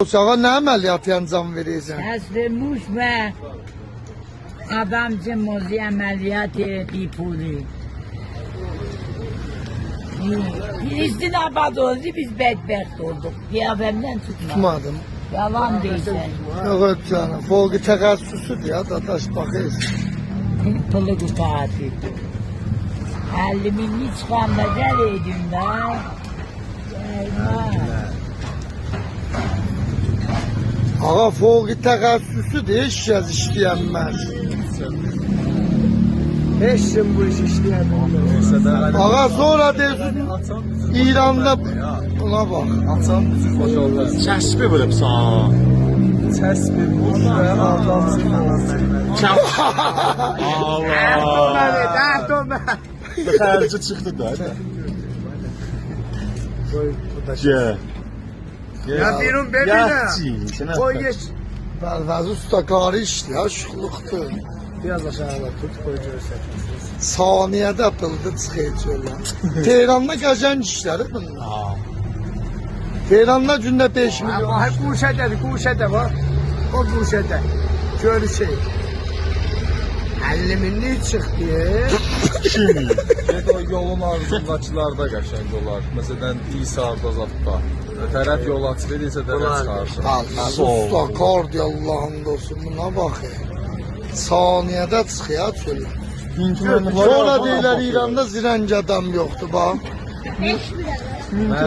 Uşağa nə əməliyyat yancam verirsən? Təsvirmiş və adamcı mozi əməliyyat etdi pulu. Filistin abad oldu, biz bədbəxt olduq. Qiyafəmdən tutmadı. Tutmadım. Yalan deyirsən. Yox canım, folqi təxəssüsüdür ya, dadaş baxırsan. Pılı qutadı. 50 minli çıxanda gəl edin də. Ağa folqi təxəssüsüdür, heç kəs işləyənməz. Heç kim bu iş işləyəmir. Ağa sonra deyirsin, İranda buna bax. Açan düzür baş oldu. Kəsbi bilib sağ. Təsbih bu və adamsın. Allah. Xərci çıxdı da. Gel. Ya birun bebine. Koy geç. Bəlvəz usta qarı işləyər, şıxlıqdır. Biraz aşağıda tut koy görsən. Saniyədə pıldı çıxıyacaqlar. Tehranda qəşəng işləri bunlar. Tehranda gündə 5 milyon. Ama kuşədə var. O kuşədə. Görüşək. 50 minlik çıxdı. Kim? Get o yolun ağzındakılarda qəşəng olar. Məsələn, İsarda zatda. Tərəf yol açıb edirsə tərəf çıxarsın. Bəlvəz usta qardı Allah'ın olsun buna bax. Saniyədə çıxıyor çölə. Sonra deyirlər İranda zirəng adam yoxdur bax.